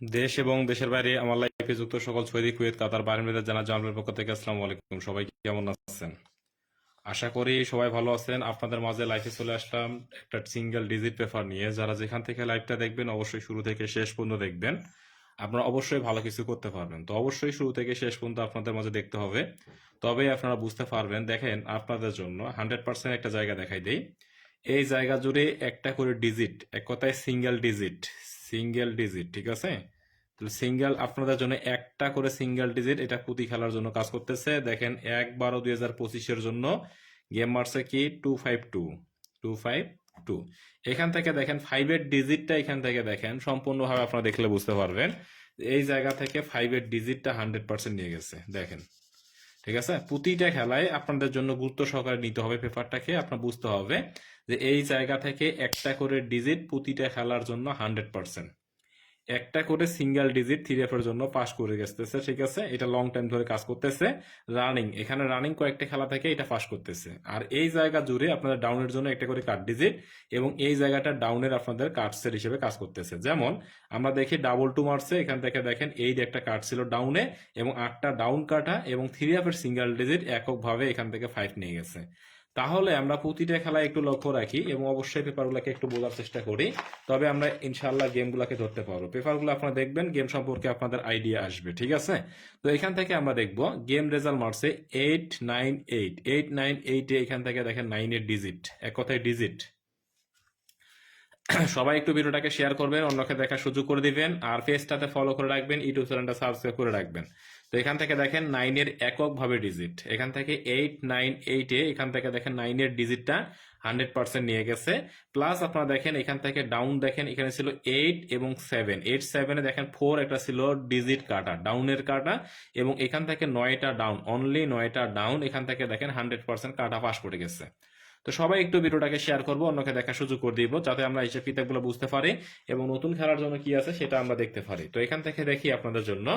দেশ এবং দেশের বাইরে আমার লাইফে যুক্ত সকল সৌদি, কুয়েত, কাতার, বাহরাইন জানা জানার পক্ষ থেকে আসসালামু আলাইকুম। সবাই কেমন আছেন? আশা করি সবাই ভালো আছেন। আপনাদের মাঝে লাইফে চলে আসলাম একটা সিঙ্গেল ডিজিট পেপার নিয়ে। যারা যেখান থেকে লাইভটা দেখবেন অবশ্যই শুরু থেকে শেষ পর্যন্ত দেখবেন। আপনারা অবশ্যই ভালো কিছু করতে পারবেন। তো অবশ্যই শুরু থেকে শেষ পর্যন্ত আপনাদের মাঝে দেখতে হবে, তবেই আপনারা বুঝতে পারবেন। দেখেন, আপনাদের জন্য 100% একটা জায়গা দেখাই দেই। এই জায়গা জুড়ে একটা করে ডিজিট, এক কথায় সিঙ্গেল ডিজিট, সিঙ্গেল ডিজিট, ঠিক আছে? তাহলে সিঙ্গেল আপনাদের জন্য একটা করে সিঙ্গেল ডিজিট, এটা পুঁতি খেলার জন্য কাজ করতেছে। দেখেন 1/12/2025-এর জন্য গেম মারছে কি 252, 252। এখান থেকে দেখেন ফাইভের ডিজিটটা, এখান থেকে দেখেন সম্পূর্ণভাবে আপনারা দেখলে বুঝতে পারবেন। এই জায়গা থেকে ফাইভের ডিজিটটা 100% নিয়ে গেছে। দেখেন, ঠিক আছে? প্রতিটা খেলায় আপনাদের জন্য গুরুত্ব সহকারে নিতে হবে পেপারটাকে। আপনার বুঝতে হবে যে এই জায়গা থেকে একটা করে ডিজিট প্রতিটা খেলার জন্য 100%। একটা করে সিঙ্গেল ডিজিট থ্রি এফ এর জন্য পাস করে গেছে, ঠিক আছে? এটা লং টাইম ধরে কাজ করতেছে। রানিং, এখানে রানিং কয়েকটা খেলা থেকে এটা পাস করতেছে। আর এই জায়গা জুড়ে আপনাদের ডাউনের জন্য একটা করে কার্ড ডিজিট, এবং এই জায়গাটা ডাউনের আপনাদের কার্ড সেট হিসেবে কাজ করতেছে। যেমন আমরা দেখি ডাবল টু মারছে, এখান থেকে দেখেন এই যে একটা কার্ড ছিল ডাউনে, এবং 8টা ডাউন কাটা, এবং থ্রি এফ এর সিঙ্গেল ডিজিট এককভাবে এখান থেকে 5 নিয়ে গেছে। তাহলে আমরা প্রতিটা খেলায় একটু লক্ষ্য রাখি এবং অবশ্যই পেপারগুলোকে একটু বোঝার চেষ্টা করি, তবে আমরা ইনশাল্লাহ গেমগুলোকে ধরতে পারবো। পেপারগুলো আপনারা দেখবেন, গেম সম্পর্কে আপনাদের আইডিয়া আসবে, ঠিক আছে? তো এখান থেকে আমরা দেখব গেম রেজাল্ট মারছে 898, 898 এ এখান থেকে দেখেন 9 এর ডিজিট, এক কথায় ডিজিট। সবাই একটু ভিডিওটাকে শেয়ার করবেন, অন্যকে দেখার সুযোগ করে দিবেন, আর পেজটাতে ফলো করে রাখবেন, ইউটিউব চ্যানেলটা সাবস্ক্রাইব করে রাখবেন। তো এখান থেকে দেখেন 9 এর এককভাবে ডিজিট, এখান থেকে 898 এ এখান থেকে দেখেন 9 এর ডিজিটটা 100% নিয়ে গেছে। প্লাস আপনারা দেখেন এখান থেকে ডাউন, দেখেন এখানে ছিল 8 এবং 7, 8-7 এ দেখেন 4 একটা ছিল ডিজিট কাটা, ডাউনের কাটা, এবং এখান থেকে 9টা ডাউন, অনলি 9টা ডাউন, এখান থেকে দেখেন 100% কাটা পাস করে গেছে। তো সবাই একটু ভিডিওটাকে শেয়ার করবো, অন্যকে দেখার সুযোগ করে দিব, যাতে আমরা হিসেব কিতাবগুলো বুঝতে পারি এবং নতুন খেলার জন্য কি আছে সেটা আমরা দেখতে পারি। তো এখান থেকে দেখি আপনাদের জন্য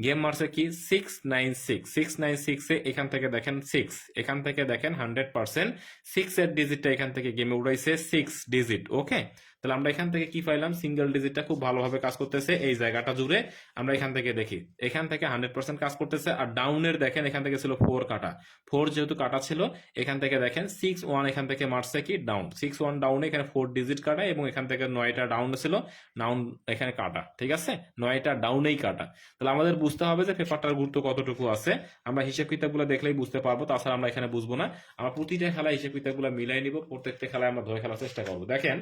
গেম মারছে কি 696, 696 এ এখান থেকে দেখেন 6, এখান থেকে দেখেন 100% 6 এর ডিজিটটা এখান থেকে গেমে উড়াইছে 6 ডিজিট। ওকে, তাহলে আমরা এখান থেকে কি পাইলাম? সিঙ্গেল ডিজিটটা খুব ভালোভাবে কাজ করতেছে এই জায়গাটা জুড়ে। আমরা এখান থেকে দেখি এখান থেকে 100% কাজ করতেছে। আর ডাউনের দেখেন এখান থেকে ছিল 4 কাটা, 4 যেহেতু কাটা ছিল, এখান থেকে দেখেন 6-1 এখান থেকে মারছে কি ডাউন, 6-1 ডাউনে এখানে 4 ডিজিট কাটা, এবং এখান থেকে 9টা ডাউন ছিল, ডাউন এখানে কাটা, ঠিক আছে? 9টা ডাউনেই কাটা। তাহলে আমাদের বুঝতে হবে যে পেপারটার গুরুত্ব কতটুকু আছে। আমরা হিসেব কিতাবগুলো দেখলেই বুঝতে পারবো, তাছাড়া আমরা এখানে বুঝবো না। আমরা প্রতিটা খেলায় হিসেব কিতাবগুলো মিলাই নিব, প্রত্যেকটা খেলায় আমরা ধরে খেলার চেষ্টা করবো। দেখেন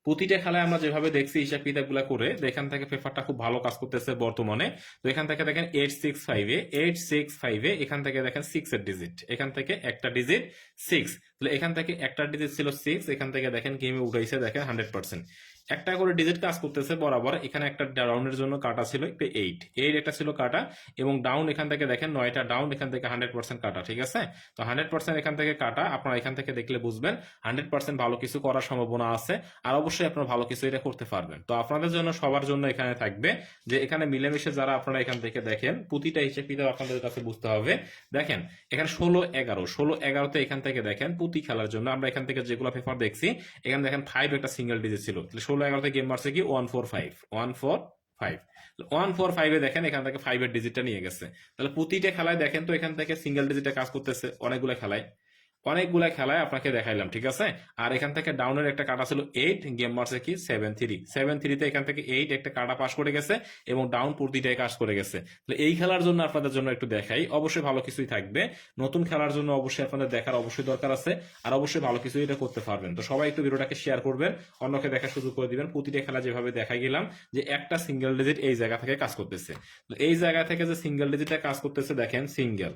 প্রতিটা খেলায় আমরা যেভাবে দেখছি হিসাব কিতাবগুলো করে, এখান থেকে পেপারটা খুব ভালো কাজ করতেছে বর্তমানে। তো এখান থেকে দেখেন 865 এ এখান থেকে দেখেন 6 এর ডিজিট, এখান থেকে একটা ডিজিট 6, তাহলে এখান থেকে একটা ডিজিট ছিল 6, এখান থেকে দেখেন গেমে উঠাইছে দেখেন 100%। একটা করে ডিজিট কাজ করতেছে বরাবর। এখানে একটা ডাউনের জন্য কাটা ছিল একটা 8, একটা ছিল কাটা, এবং ডাউন এখান থেকে দেখেন 9টা ডাউন, এখান থেকে 100% কাটা, ঠিক আছে? তো 100% এখান থেকে কাটা, আপনারা এখান থেকে দেখলে বুঝবেন 100% ভালো কিছু করার সম্ভাবনা আছে। আর অবশ্যই আপনারা ভালো কিছু এটা করতে পারবেন। তো আপনাদের জন্য সবার জন্য এখানে থাকবে যে এখানে মিলেমিশে যারা আপনারা এখান থেকে দেখেন, প্রতিটা হিসেব কিতাব আপনাদের কাছে বুঝতে হবে। দেখেন এখানে 16-11 এখান থেকে দেখেন প্রতি খেলার জন্য আমরা এখান থেকে যেগুলো পেপার দেখছি, এখানে দেখেন 5 একটা সিঙ্গেল ডিজিট ছিল, 16-11 গেম মারছে কি 145, 145, 145 এ দেখেন এখান থেকে 5 এর ডিজিটটা নিয়ে গেছে। তাহলে প্রতিটা খেলায় দেখেন তো এখান থেকে সিঙ্গেল ডিজিটে কাজ করতেছে অনেকগুলা খেলায় আপনাকে দেখাইলাম, ঠিক আছে? আর এখান থেকে ডাউনের একটা কাটা ছিল 8, গেম মারছে কি 7-3 তে এখান থেকে 8 একটা কাটা পাস করে গেছে, এবং ডাউন প্রতিটাই কাজ করে গেছে। তাহলে এই খেলার জন্য আপনাদের জন্য একটু দেখাই, অবশ্যই ভালো কিছুই থাকবে। নতুন খেলার জন্য অবশ্যই আপনাদের দেখার অবশ্যই দরকার আছে, আর অবশ্যই ভালো কিছু এটা করতে পারবেন। তো সবাই একটু ভিডিওটাকে শেয়ার করবেন, অন্যকে দেখার সুযোগ করে দিবেন। প্রতিটা খেলা যেভাবে দেখাই গেলাম যে একটা সিঙ্গেল ডিজিট এই জায়গা থেকে কাজ করতেছে, তো এই জায়গা থেকে যে সিঙ্গেল ডিজিটটা কাজ করতেছে দেখেন সিঙ্গেল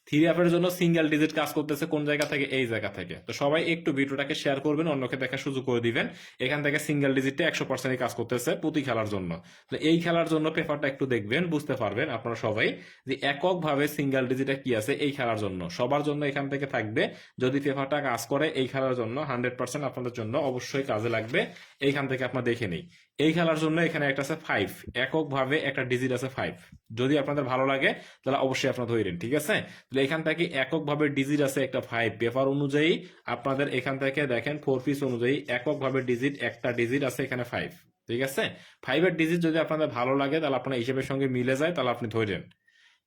থ্রি অ্যাপের জন্য সিঙ্গেল ডিজিট কাজ করতেছে কোন জায়গা থেকে? এই জায়গা থেকে। তো সবাই একটু ভিডিওটাকে শেয়ার করবেন, অন্যকে দেখার সুযোগ করে দিবেন। এখান থেকে সিঙ্গেল ডিজিটটা 100% কাজ করতেছে প্রতি খেলার জন্য। তো এই খেলার জন্য পেপারটা একটু দেখবেন, বুঝতে পারবেন আপনারা সবাই যে এককভাবে সিঙ্গেল ডিজিটে কি আছে এই খেলার জন্য। সবার জন্য এখান থেকে থাকবে, যদি পেপারটা কাজ করে এই খেলার জন্য 100% আপনাদের জন্য অবশ্যই কাজে লাগবে। এইখান থেকে আপনারা দেখে নেই এই খেলার জন্য এখানে একটা আছে 5, এককভাবে একটা ডিজিট আছে 5। যদি আপনাদের ভালো লাগে তাহলে অবশ্যই আপনারা ধরেন, ঠিক আছে? তাহলে এখান থেকে এককভাবে ডিজিট আছে একটা 5, পেপার অনুযায়ী আপনাদের এখান থেকে দেখেন 4 পিস অনুযায়ী এককভাবে ডিজিট একটা ডিজিট আছে এখানে 5, ঠিক আছে? 5 এর ডিজিট যদি আপনাদের ভালো লাগে তাহলে আপনার হিসেবের সঙ্গে মিলে যায় তাহলে আপনি ধরেন।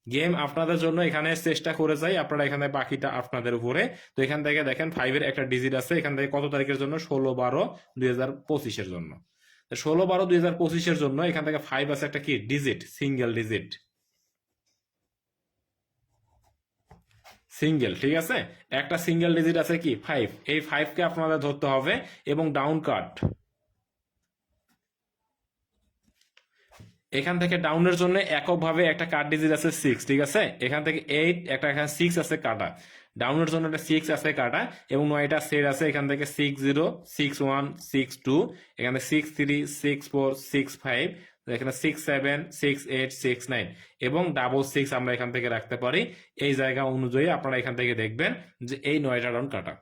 গেম আপনাদের জন্য এখানে চেষ্টা করে যাই, আপনারা এখানে বাকিটা আপনাদের উপরে। তো এখান থেকে দেখেন 5 এর একটা ডিজিট আছে এখান থেকে কত তারিখের জন্য, 16/12/2025 জন্য। 16/12/2025 জন্য এখান থেকে 5 আছে একটা কি ডিজিট, সিঙ্গেল ডিজিট, সিঙ্গেল, ঠিক আছে? একটা সিঙ্গেল ডিজিট আছে কি 5, এই 5 কে আপনাদের ধরতে হবে এবং ডাউন কাট। এখান থেকে ডাউনের জন্য এককভাবে একটা কাট ডিজিট আছে 6, ঠিক আছে? এখান থেকে 8, একটা এখানে 6 আছে কাটা, ডাউনের জন্য একটা 6 আছে কাটা এবং 9টা সেট আছে এখান থেকে 60, 61, 62, এখানে 63, 64, 65, এখানে 67, 68, 69 এবং 66 আমরা এখান থেকে রাখতে পারি। এই জায়গা অনুযায়ী আপনারা এখান থেকে দেখবেন যে এই 9টা ডাউন কাটা।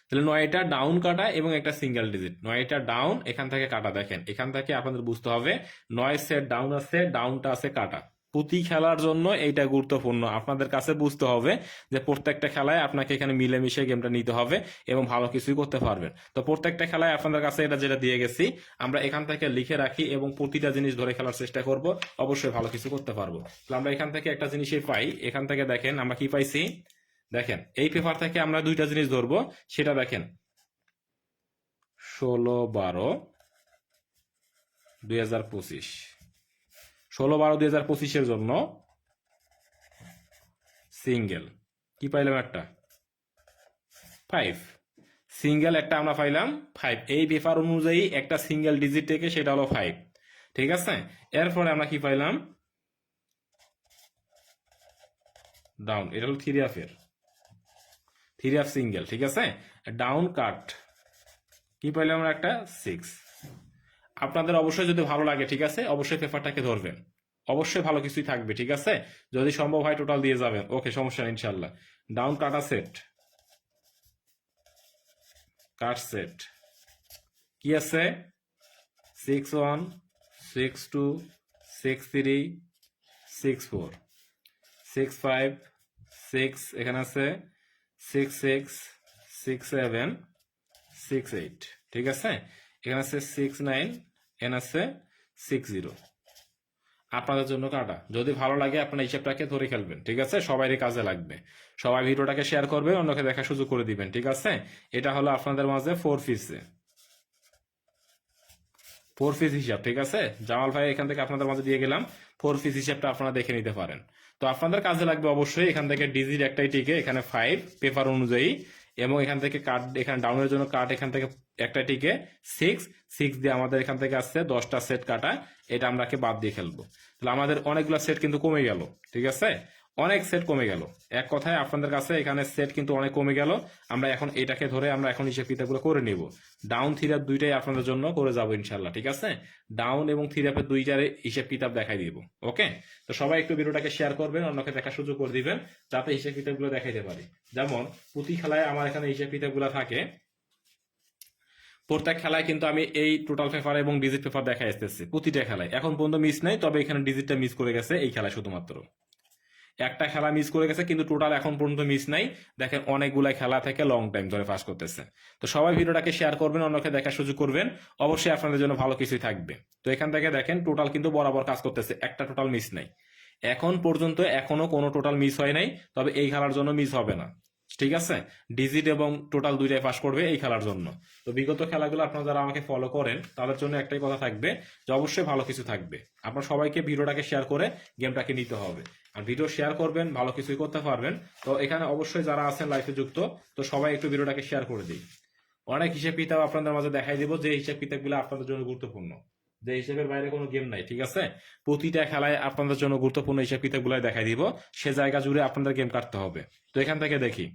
তাহলে 9টা ডাউন কাটা এবং একটা সিঙ্গেল ডিজিট, 9টা ডাউন এখান থেকে কাটা। দেখেন এখান থেকে আপনাদের বুঝতে হবে 9 সেট ডাউন আছে, ডাউনটা আছে কাটা। প্রতি খেলার জন্য এইটা গুরুত্বপূর্ণ, আপনাদের কাছে বুঝতে হবে যে প্রত্যেকটা খেলায় আপনাকে এখানে মিলেমিশে গেমটা নিতে হবে এবং ভালো কিছুই করতে পারবেন। তো প্রত্যেকটা খেলায় আপনাদের কাছে এটা যেটা দিয়ে গেছি আমরা এখান থেকে লিখে রাখি এবং প্রতিটা জিনিস ধরে খেলার চেষ্টা করব, অবশ্যই ভালো কিছু করতে পারবো। তাহলে আমরা এখান থেকে একটা জিনিসই পাই, এখান থেকে দেখেন আমরা কি পাইছি। দেখেন এই পেপার থেকে আমরা দুইটা জিনিস ধরবো, সেটা দেখেন 16/12/2025, 16/12/2025 জন্য সিঙ্গেল কি পাইলাম একটা 5, সিঙ্গেল একটা আমরা পাইলাম 5, এই পেপার অনুযায়ী একটা সিঙ্গেল ডিজিট থেকে সেটা হলো 5, ঠিক আছে? এরপরে আমরা কি পাইলাম ডাউন, এটা হলো 3 এর 3 সিঙ্গেল, ঠিক আছে? ডাউন কাট কি পাইলাম আমরা একটা 6। আপনাদের অবশ্যই যদি ভালো লাগে, ঠিক আছে, অবশ্যই পেপারটাকে ধরবেন, অবশ্যই ভালো কিছুই থাকবে, ঠিক আছে? যদি সম্ভব হয় টোটাল দিয়ে যাবেন, ওকে, সমস্যা নেই ইনশাল্লাহ। ডাউন কাটা সেট, কাট সেট কি আছে 61, 62, 63, 64, 65, 6 এখানে আছে 66, 67, 68, ঠিক আছে? এখানে আছে 69, এখানে আছে 60। আপনাদের জন্য কাটা, যদি ভালো লাগে আপনার হিসাবটাকে ধরে খেলবেন, ঠিক আছে? সবারই কাজে লাগবে। সবাই ভিডিওটাকে শেয়ার করবেন, অন্যকে দেখার সুযোগ করে দিবেন, ঠিক আছে? এটা হলো আপনাদের মাঝে 4 পিসে 4 পিস হিসাব, ঠিক আছে? জামাল ভাই এখান থেকে আপনাদের মাঝে দিয়ে গেলাম 4 পিস হিসাবটা আপনারা দেখে নিতে পারেন। তো আপনাদের কাজে লাগবে অবশ্যই এখান থেকে ডিজিট একটাই টিকে এখানে 5 পেপার অনুযায়ী এবং এখান থেকে কাট, এখানে ডাউনের জন্য কাট এখান থেকে একটা টিকে 6, 6 দিয়ে আমাদের এখান থেকে আসছে 10টা সেট কাটা, এটা আমরাকে বাদ দিয়ে খেলবো। তাহলে আমাদের অনেকগুলো সেট কিন্তু কমে গেল, ঠিক আছে? অনেক সেট কমে গেল, এক কথায় আপনাদের কাছে এখানে সেট কিন্তু অনেক কমে গেল। আমরা এখন এটাকে ধরে আমরা এখন হিসেব কিতাবগুলো করে নিব। ডাউন থ্রি আপ দুইটাই আপনাদের জন্য করে যাবো ইনশাল্লাহ, ঠিক আছে? ডাউন এবং থ্রি আপের দুইটার হিসেব কিতাব দেখাই দিব, ওকে? তো সবাই একটু ভিডিওটাকে শেয়ার করবেন, অন্যকে দেখার সুযোগ করে দিবেন যাতে হিসেব কিতাবগুলো দেখাইতে পারি। যেমন প্রতি খেলায় আমার এখানে হিসেব কিতাবগুলো থাকে, প্রত্যেক খেলায় কিন্তু আমি এই টোটাল পেপার এবং ডিজিট পেপার দেখা আসতেছি প্রতিটা খেলায়, এখন পর্যন্ত মিস নাই, তবে এখানে ডিজিটটা মিস করে গেছে এই খেলায়, শুধুমাত্র একটা খেলা মিস করে গেছে, কিন্তু টোটাল এখন পর্যন্ত মিস নাই। দেখেন অনেকগুলা খেলা থেকে লং টাইম ধরে পাস করতেছে। তো সবাই ভিডিওটাকে শেয়ার করবেন, অন্যকে দেখার সুযোগ করবেন, অবশ্যই আপনাদের জন্য ভালো কিছুই থাকবে। তো এখান থেকে দেখেন টোটাল কিন্তু বরাবর কাজ করতেছে, একটা টোটাল মিস নাই এখন পর্যন্ত, এখনো কোনো টোটাল মিস হয় নাই, তবে এই খেলার জন্য মিস হবে না, ঠিক আছে? ডিজিট এবং টোটাল দুইটাই পাস করবে এই খেলার জন্য। তো বিগত খেলাগুলো আপনারা যারা আমাকে ফলো করেন তাদের জন্য একটাই কথা থাকবে যে অবশ্যই ভালো কিছু থাকবে। আপনার সবাইকে ভিডিওটাকে শেয়ার করে গেমটাকে নিতে হবে, আর ভিডিও শেয়ার করবেন, ভালো কিছুই করতে পারবেন। তো এখানে অবশ্যই যারা আছেন লাইফে যুক্ত, তো সবাই একটু ভিডিওটাকে শেয়ার করে দিই। অনেক হিসেব কিতাব আপনাদের মাঝে দেখাই দিব, যে হিসেব কিতাবগুলো আপনাদের জন্য গুরুত্বপূর্ণ, যে হিসেবের বাইরে কোনো গেম নাই, ঠিক আছে? প্রতিটা খেলায় আপনাদের জন্য গুরুত্বপূর্ণ হিসেব কিতাবগুলো দেখাই দিব, সে জায়গা জুড়ে আপনাদের গেম কাটতে হবে। তো এখান থেকে দেখি,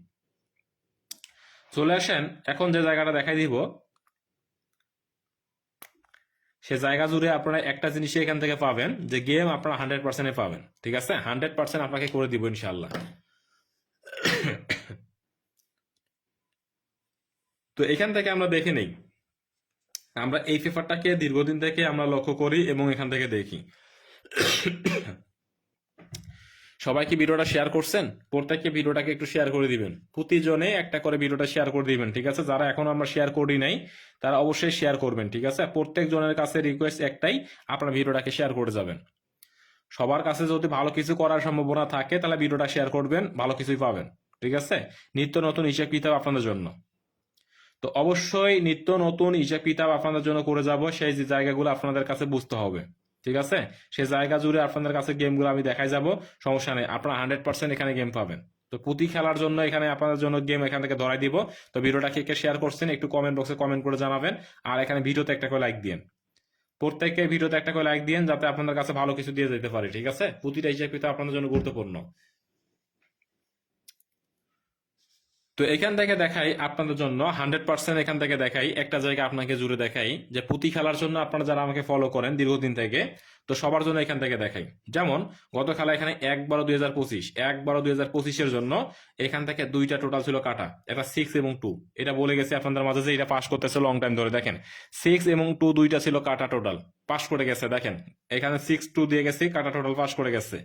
চলে আসেন এখন যে জায়গাটা দেখাই দিব, সে জায়গা জুড়ে আপনারা একটা জিনিস এখান থেকে পাবেন যে গেম আপনারা 100% পাবেন, ঠিক আছে? 100% আপনাকে করে দিব ইনশাল্লাহ। তো এখান থেকে আমরা দেখে নেই আমরা এই পেপারটাকে দীর্ঘদিন থেকে আমরা লক্ষ্য করি এবং এখান থেকে দেখি। সবাই কি ভিডিওটা শেয়ার করছেন? প্রত্যেককে ভিডিওটাকে একটু শেয়ার করে দিবেন, প্রতিজনে একটা করে ভিডিওটা শেয়ার করে দিবেন, ঠিক আছে? যারা এখন আমরা শেয়ার করি নাই তারা অবশ্যই শেয়ার করবেন, ঠিক আছে? প্রত্যেক জনের কাছে রিকোয়েস্ট একটাই, আপনার ভিডিওটাকে শেয়ার করে যাবেন। সবার কাছে যদি ভালো কিছু করার সম্ভাবনা থাকে তাহলে ভিডিওটা শেয়ার করবেন, ভালো কিছুই পাবেন, ঠিক আছে? নিত্য নতুন হিসাব কিতাব আপনাদের জন্য। তো অবশ্যই নিত্য নতুন হিসাব কিতাব আপনাদের জন্য করে যাব, সেই যে জায়গাগুলো আপনাদের কাছে বুঝতে হবে, ঠিক আছে? সেই জায়গা জুড়ে আপনাদের কাছে গেমগুলো আমি দেখাই যাব, সমস্যা নেই, আপনারা 100% এখানে গেম পাবেন। তো পুঁতি খেলার জন্য এখানে আপনাদের জন্য গেম এখান থেকে ধরাই দিব। তো ভিডিওটা কে কে শেয়ার করছেন একটু কমেন্ট বক্সে কমেন্ট করে জানাবেন, আর এখানে ভিডিওতে একটা করে লাইক দিন। প্রত্যেককে ভিডিওতে একটা করে লাইক দিন যাতে আপনাদের কাছে ভালো কিছু দিয়ে যেতে পারে, ঠিক আছে? প্রতিটা হিসাব কিতাব আপনাদের জন্য গুরুত্বপূর্ণ। তো এখান থেকে দেখাই আপনাদের জন্য 100%, এখান থেকে দেখাই একটা জায়গা আপনাকে জুড়ে দেখাই যে পুঁতি খেলার জন্য আপনারা যারা আমাকে ফলো করেন দীর্ঘদিন থেকে, তো সবার জন্য এখান থেকে দেখাই। যেমন গত খেলা এখানে 1/12/2025, 1/12/2025 জন্য এখান থেকে দুইটা টোটাল ছিল কাটা, একটা 6 এবং 2। এটা বলে গেছে আপনাদের মাঝে যে এটা পাস করতেছে লং টাইম ধরে। দেখেন 6 এবং 2 দুইটা ছিল কাটা, টোটাল পাস করে গেছে। দেখেন এখানে 6-2 দিয়ে গেছে, কাটা টোটাল পাস করে গেছে।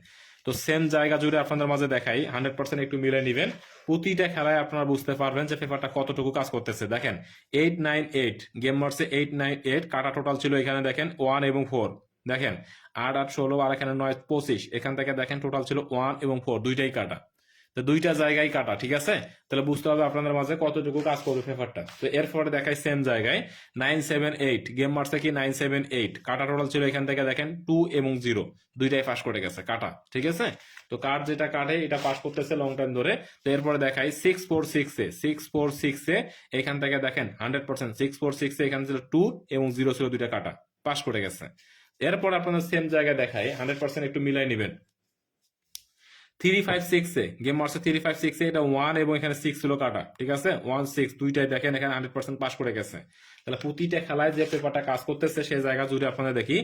তো সেম জায়গা জুড়ে আপনাদের মাঝে দেখাই, 100% একটু মিলে নিবেন। প্রতিটা খেলায় আপনারা বুঝতে পারবেন যে পেপারটা কতটুকু কাজ করতেছে। দেখেন 8-9-8 গেম মারছে, 8-9-8 কাটা টোটাল ছিল এখানে দেখেন 1 এবং 4। দেখেন 8-8-16 আর এখানে 9-25, এখান থেকে দেখেন টোটাল ছিল 1 এবং 4, দুইটাই কাটা। তো দুইটা জায়গায় কাটা, ঠিক আছে? তাহলে বুঝতে হবে আপনাদের মাঝে কতটুকু কাজ করবে পেপারটা। তো এরপরে দেখাই সেম জায়গায় 9-7-8 গেম মারছে কি 9-7-8 কাটা টোটাল ছিল এখান থেকে দেখেন 2 এবং 0, দুইটাই পাস করে গেছে কাটা, ঠিক আছে? তো কার্ড যেটা কাটে এটা পাস করতেছে লং টাইম ধরে। তো এরপরে দেখাই 6-4-6 এখান থেকে দেখেন 100% 6-4-6 এখানে ছিল 2 এবং 0 ছিল, দুইটা কাটা পাস করে গেছে। এরপর আপনাদের সেম জায়গায় দেখাই, 100% একটু মিলাই নেবেন। 3-5-6 গেম মারছে 3-5-6 এটা 1 এবং এখানে 6 ছিল কাটা, ঠিক আছে? 1-6 দুইটাই দেখেন এখানে 100% পাস করে গেছে। তাহলে প্রতিটা খেলায় যে পেপারটা কাজ করতেছে সেই জায়গা জুড়ে আপনাদের দেখি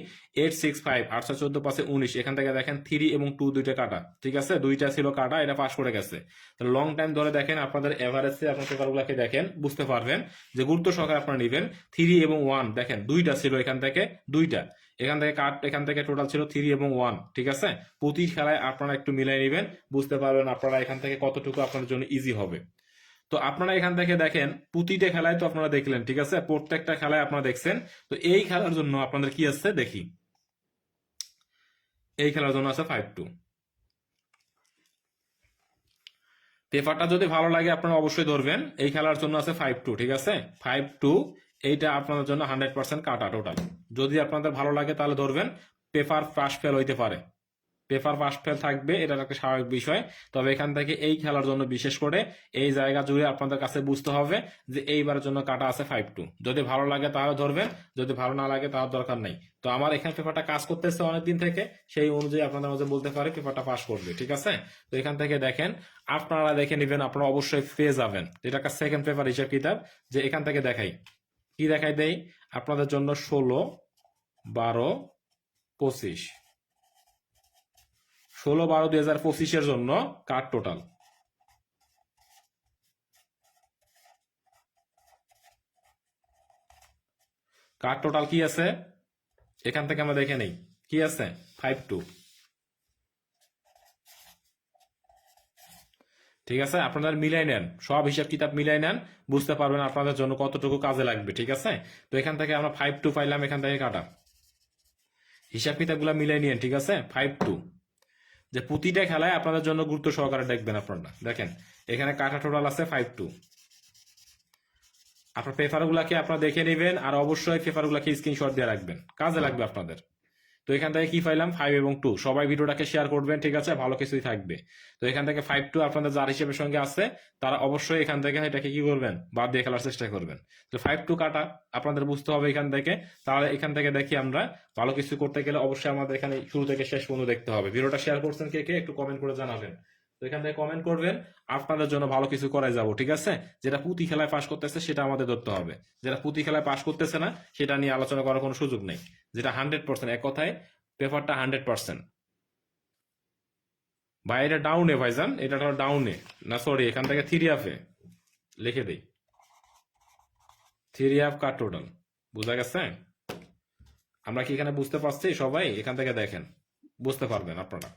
8-6-5 8-14-5-19 এখান থেকে দেখেন 3 এবং 2 দুইটা কাটা, ঠিক আছে? দুইটা ছিল কাটা, এটা পাস করে গেছে। তাহলে লং টাইম ধরে দেখেন আপনাদের এভারেজে আপনার পেপারগুলোকে দেখেন, বুঝতে পারবেন যে গুরুত্ব সহকারে আপনারা নেবেন। 3 এবং 1 দেখেন দুইটা ছিল এখান থেকে, দুইটা এখান থেকে কাট, এখান থেকে টোটাল ছিল 3 এবং 1, ঠিক আছে? প্রতি খেলায় আপনারা একটু মিলাই নেবেন, বুঝতে পারবেন আপনারা এখান থেকে কতটুকু আপনাদের জন্য ইজি হবে। তো আপনারা এখান থেকে দেখেন প্রতিটা খেলায় তো আপনারা দেখলেন, ঠিক আছে? প্রত্যেকটা খেলায় আপনারা দেখছেন। তো এই খেলার জন্য আপনাদের কি আছে দেখি, এই খেলার জন্য আছে 5-2। পেপারটা যদি ভালো লাগে আপনারা অবশ্যই ধরবেন। এই খেলার জন্য আছে 5-2, ঠিক আছে? 5-2 এইটা আপনাদের জন্য 100% কাটা টোটাল। যদি আপনাদের ভালো লাগে তাহলে ধরবেন। পেপার পাস ফেল হইতে পারে, পেপার পাস ফেল থাকবে, এটা একটা স্বাভাবিক বিষয়। তবে এখান থেকে এই খেলার জন্য বিশেষ করে এই জায়গা জুড়ে আপনাদের কাছে বুঝতে হবে যে এইবারের জন্য কাটা আছে 5-2। যদি ভালো লাগে তাহলে ধরবেন, যদি ভালো না লাগে তাহলে দরকার নেই। তো আমার এখানে পেপারটা কাজ করতেছে অনেকদিন থেকে, সেই অনুযায়ী আপনাদের মাঝে বলতে পারে পেপারটা পাস করবে, ঠিক আছে? তো এখান থেকে দেখেন আপনারা দেখে নেবেন, আপনারা অবশ্যই পেয়ে যাবেন। এটা একটা সেকেন্ড পেপার হিসাব কিতাব, যে এখান থেকে দেখাই কি দেখাই দেই আপনাদের জন্য 16-12-25, 16-12-2025 জন্য কার্ড টোটাল। কার্ড টোটাল কি আছে এখান থেকে আমরা দেখে নেই, কি আছে 5-2, ঠিক আছে? আপনারা মিলাই নেন, সব হিসাব কিতাব মিলাই নেন, বুঝতে পারবেন আপনাদের জন্য কতটুকু কাজে লাগবে, ঠিক আছে? তো এখান থেকে আমরা 5-2 পাইলাম, এখান থেকে কাটা হিসাব কিতাবগুলো মিলাই নিন, ঠিক আছে? 5-2 যে প্রতিটা খেলায় আপনাদের জন্য গুরুত্ব সহকারে দেখবেন আপনারা। দেখেন এখানে কাটা টোটাল আছে 5-2। আপনার পেপারগুলোকে আপনারা দেখে নেবেন, আর অবশ্যই পেপারগুলোকে স্ক্রিনশট দিয়ে রাখবেন, কাজে লাগবে আপনাদের। তো এখান থেকে কি পাইলাম 5 এবং 2। সবাই ভিডিওটাকে শেয়ার করবেন, ঠিক আছে? ভালো কিছুই থাকবে। তো এখান থেকে 5-2 আপনাদের যার হিসেবের সঙ্গে আছে তারা অবশ্যই এখান থেকে এটাকে কি করবেন, বাদ দিয়ে খেলার চেষ্টা করবেন। তো 5-2 কাটা আপনাদের বুঝতে হবে এখান থেকে। তাহলে এখান থেকে দেখি আমরা ভালো কিছু করতে গেলে অবশ্যই আমাদের এখানে শুরু থেকে শেষ পর্যন্ত দেখতে হবে। ভিডিওটা শেয়ার করছেন কে কে একটু কমেন্ট করে জানাবেন। তো এখান থেকে কমেন্ট করবেন, আপনাদের জন্য ভালো কিছু করাই যাব, ঠিক আছে? যেটা প্রতি খেলায় পাস করতেছে সেটা আমাদের ধরতে হবে, যেটা প্রতি খেলায় পাস করতেছে না সেটা নিয়ে আলোচনা করার কোনো সুযোগ নেই। যেটা 100%, এক কথায় পেপারটা 100%। ভাই এটা ডাউনে ভাইজান, এটা ডাউনে না, সরি এখান থেকে 3 হাফে লিখে দেই, 3 হাফ কাট টোটাল। বুঝা গেছে? আমরা কি এখানে বুঝতে পারছি সবাই? এখান থেকে দেখেন, বুঝতে পারবেন আপনারা।